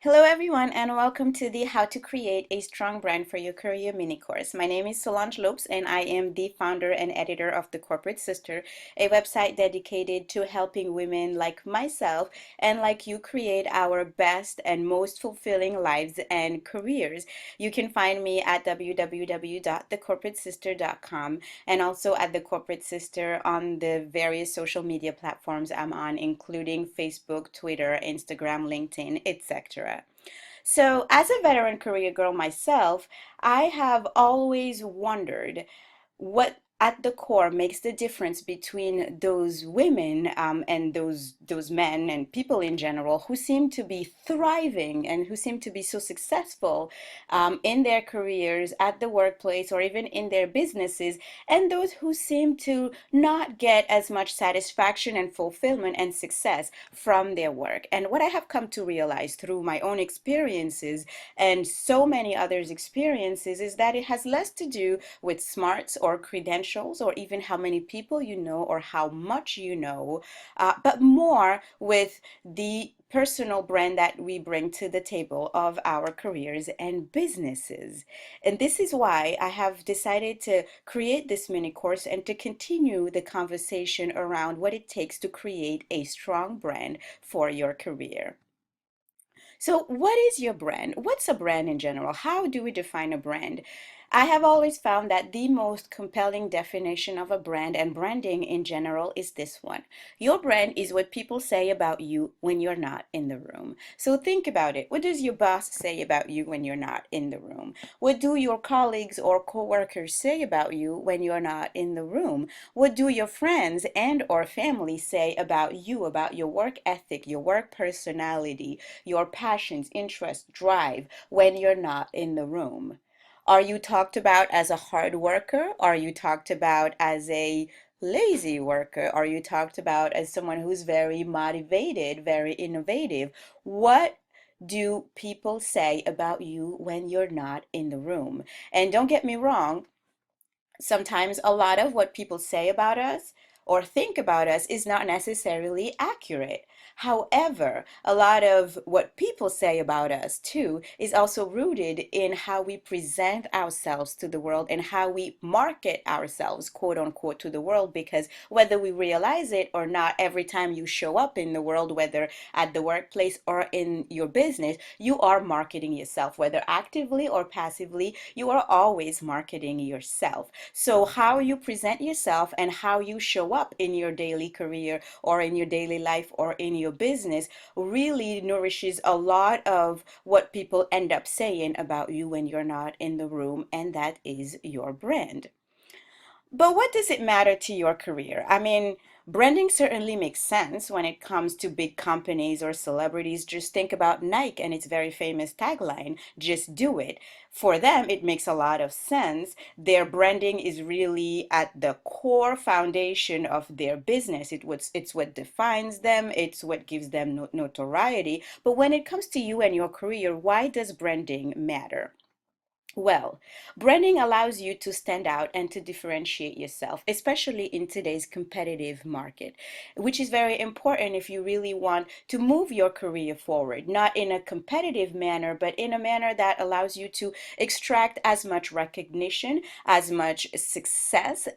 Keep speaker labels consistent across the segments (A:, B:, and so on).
A: Hello everyone and welcome to the How to Create a Strong Brand for Your Career mini course. My name is Solange Lopes and I am the founder and editor of The Corporate Sister, a website dedicated to helping women like myself and like you create our best and most fulfilling lives and careers. You can find me at www.thecorporatesister.com and also at The Corporate Sister on the various social media platforms I'm on, including Facebook, Twitter, Instagram, LinkedIn, etc. So, as a veteran career girl myself, I have always wondered what at the core makes the difference between those women and those men and people in general who seem to be thriving and who seem to be so successful in their careers at the workplace or even in their businesses, and those who seem to not get as much satisfaction and fulfillment and success from their work. And what I have come to realize through my own experiences and so many others' experiences is that it has less to do with smarts or credentials or even how many people you know or how much you know, but more with the personal brand that we bring to the table of our careers and businesses. And this is why I have decided to create this mini course and to continue the conversation around what it takes to create a strong brand for your career. So, what is your brand? What's a brand in general? How do we define a brand? I have always found that the most compelling definition of a brand and branding in general is this one. Your brand is what people say about you when you're not in the room. So think about it. What does your boss say about you when you're not in the room? What do your colleagues or coworkers say about you when you're not in the room? What do your friends and or family say about you, about your work ethic, your work personality, your passions, interests, drive when you're not in the room? Are you talked about as a hard worker? Are you talked about as a lazy worker? Are you talked about as someone who's very motivated, very innovative? What do people say about you when you're not in the room? And don't get me wrong, sometimes a lot of what people say about us or think about us is not necessarily accurate. However, a lot of what people say about us too is also rooted in how we present ourselves to the world and how we market ourselves, quote unquote, to the world. Because whether we realize it or not, every time you show up in the world, whether at the workplace or in your business, you are marketing yourself. Whether actively or passively, you are always marketing yourself. So, how you present yourself and how you show up in your daily career or in your daily life or in your business really nourishes a lot of what people end up saying about you when you're not in the room, and that is your brand. But what does it matter to your career? I mean, branding certainly makes sense when it comes to big companies or celebrities. Just think about Nike and its very famous tagline, just do it. For them, it makes a lot of sense. Their branding is really at the core foundation of their business. It's what defines them, it's what gives them notoriety. But when it comes to you and your career, why does branding matter? Well, branding allows you to stand out and to differentiate yourself, especially in today's competitive market, which is very important if you really want to move your career forward, not in a competitive manner, but in a manner that allows you to extract as much recognition, as much success,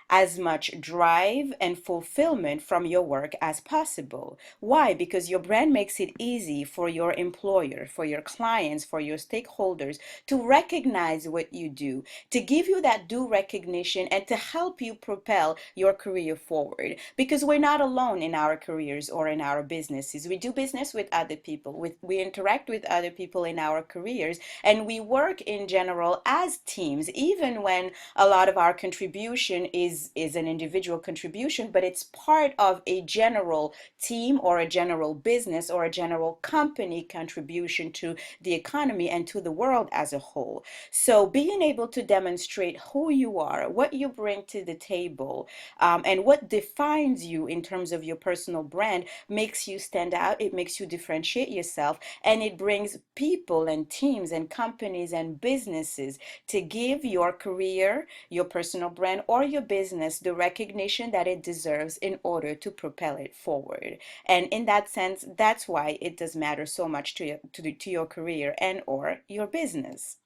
A: as much drive and fulfillment from your work as possible. Why? Because your brand makes it easy for your employer, for your clients, for your stakeholders to recognize what you do, to give you that due recognition, and to help you propel your career forward. Because we're not alone in our careers or in our businesses. We do business with other people, we interact with other people in our careers, and we work in general as teams, even when a lot of our contribution is an individual contribution, but it's part of a general team or a general business or a general company contribution to the economy and to the world as a whole. So being able to demonstrate who you are, what you bring to the table, and what defines you in terms of your personal brand makes you stand out, it makes you differentiate yourself, and it brings people and teams and companies and businesses to give your career, your personal brand, or your business business the recognition that it deserves in order to propel it forward. And in that sense, that's why it does matter so much to your career and or your business.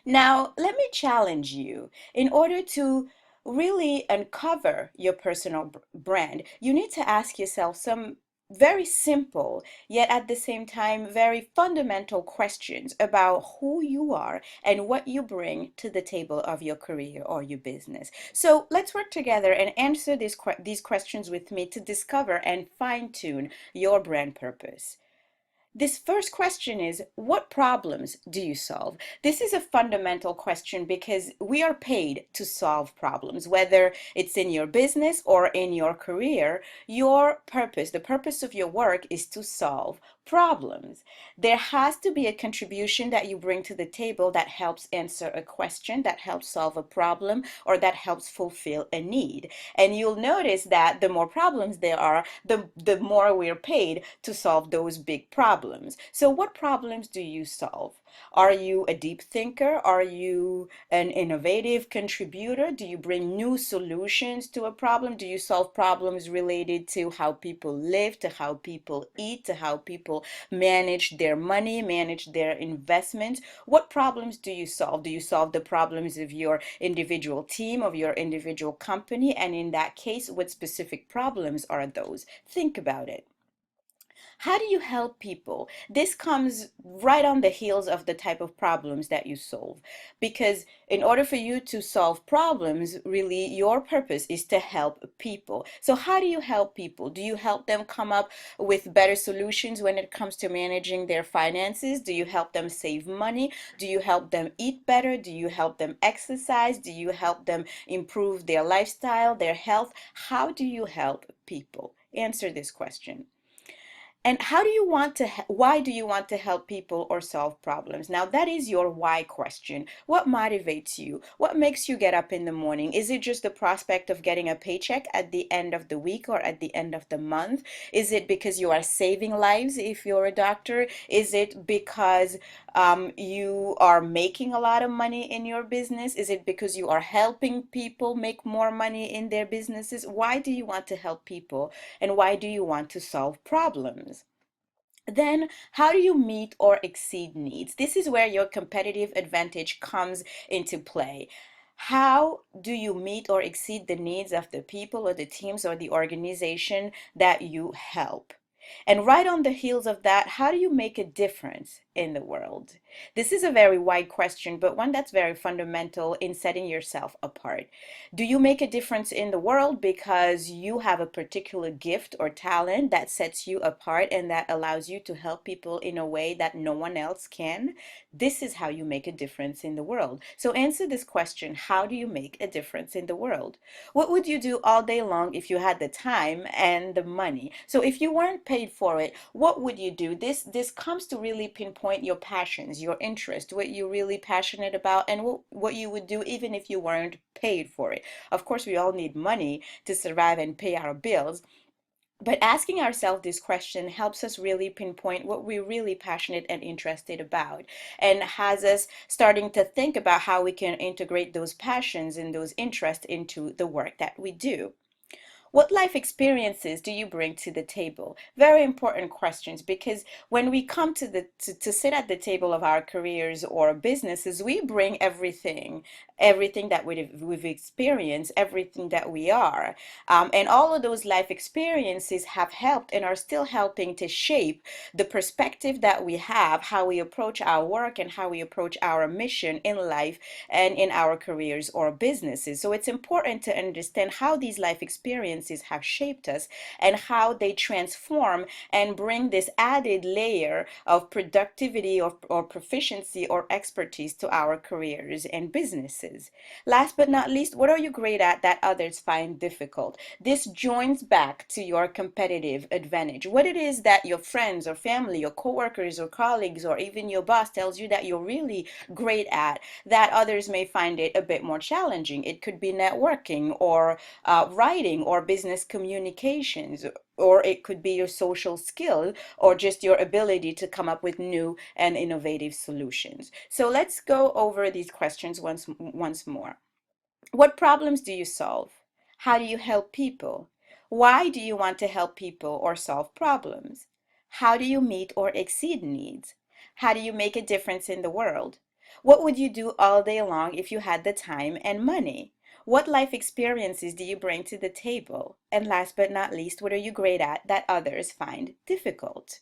A: Now, let me challenge you. In order to really uncover your personal brand, you need to ask yourself some very simple, yet at the same time very fundamental questions about who you are and what you bring to the table of your career or your business. So let's work together and answer these questions with me to discover and fine tune your brand purpose. This first question is, what problems do you solve? This is a fundamental question because we are paid to solve problems, whether it's in your business or in your career. Your purpose, the purpose of your work, is to solve problems. There has to be a contribution that you bring to the table that helps answer a question, that helps solve a problem, or that helps fulfill a need. And you'll notice that the more problems there are, the more we're paid to solve those big problems. So what problems do you solve? Are you a deep thinker? Are you an innovative contributor? Do you bring new solutions to a problem? Do you solve problems related to how people live, to how people eat, to how people manage their money, manage their investments? What problems do you solve? Do you solve the problems of your individual team, of your individual company? And in that case, what specific problems are those? Think about it. How do you help people? This comes right on the heels of the type of problems that you solve. Because in order for you to solve problems, really, your purpose is to help people. So, how do you help people? Do you help them come up with better solutions when it comes to managing their finances? Do you help them save money? Do you help them eat better? Do you help them exercise? Do you help them improve their lifestyle, their health? How do you help people? Answer this question. And how do you want to, why do you want to help people or solve problems? Now, that is your why question. What motivates you? What makes you get up in the morning? Is it just the prospect of getting a paycheck at the end of the week or at the end of the month? Is it because you are saving lives if you're a doctor? Is it because you are making a lot of money in your business? Is it because you are helping people make more money in their businesses? Why do you want to help people? And why do you want to solve problems? Then, how do you meet or exceed needs? This is where your competitive advantage comes into play. How do you meet or exceed the needs of the people or the teams or the organization that you help? And right on the heels of that, how do you make a difference in the world? This is a very wide question, but one that's very fundamental in setting yourself apart. Do you make a difference in the world because you have a particular gift or talent that sets you apart and that allows you to help people in a way that no one else can? This is how you make a difference in the world. So answer this question. How do you make a difference in the world? What would you do all day long if you had the time and the money? So if you weren't paid for it, what would you do? This comes to really pinpoint your passions, your interest, what you're really passionate about, and what you would do even if you weren't paid for it. Of course, we all need money to survive and pay our bills. But asking ourselves this question helps us really pinpoint what we're really passionate and interested about, and has us starting to think about how we can integrate those passions and those interests into the work that we do. What life experiences do you bring to the table? Very important questions, because when we come to sit at the table of our careers or businesses, we bring everything that we've experienced, everything that we are. And all of those life experiences have helped and are still helping to shape the perspective that we have, how we approach our work and how we approach our mission in life and in our careers or businesses. So it's important to understand how these life experiences have shaped us and how they transform and bring this added layer of productivity or proficiency or expertise to our careers and businesses. Last but not least, what are you great at that others find difficult? This joins back to your competitive advantage. What it is that your friends or family or coworkers or colleagues or even your boss tells you that you're really great at that others may find it a bit more challenging. It could be networking or writing or business communications, or it could be your social skill or just your ability to come up with new and innovative solutions. So let's go over these questions once more. What problems do you solve? How do you help people? Why do you want to help people or solve problems? How do you meet or exceed needs? How do you make a difference in the world? What would you do all day long if you had the time and money? What life experiences do you bring to the table? And last but not least, what are you great at that others find difficult?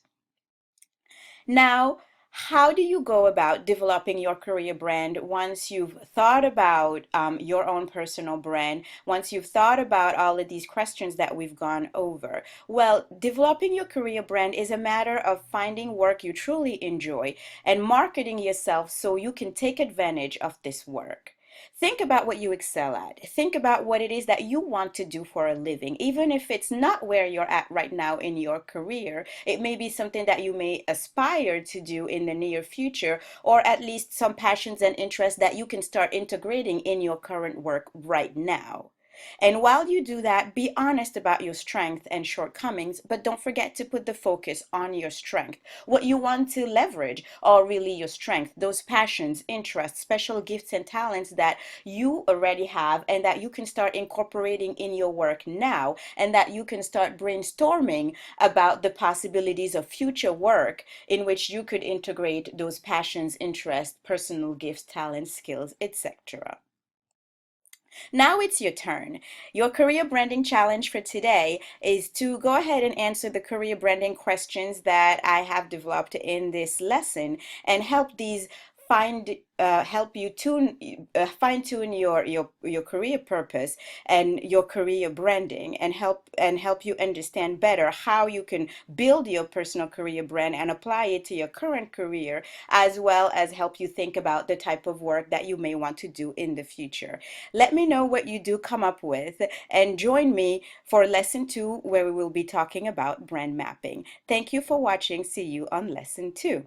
A: Now, how do you go about developing your career brand once you've thought about your own personal brand, once you've thought about all of these questions that we've gone over? Well, developing your career brand is a matter of finding work you truly enjoy and marketing yourself so you can take advantage of this work. Think about what you excel at. Think about what it is that you want to do for a living. Even if it's not where you're at right now in your career, it may be something that you may aspire to do in the near future, or at least some passions and interests that you can start integrating in your current work right now. And while you do that, be honest about your strengths and shortcomings, but don't forget to put the focus on your strength. What you want to leverage are really your strength, those passions, interests, special gifts, and talents that you already have and that you can start incorporating in your work now, and that you can start brainstorming about the possibilities of future work in which you could integrate those passions, interests, personal gifts, talents, skills, etc. Now it's your turn. Your career branding challenge for today is to go ahead and answer the career branding questions that I have developed in this lesson and help you fine tune your career purpose and your career branding, and help you understand better how you can build your personal career brand and apply it to your current career, as well as help you think about the type of work that you may want to do in the future. Let me know what you do come up with and join me for lesson 2, where we will be talking about brand mapping. Thank you for watching. See you on lesson 2.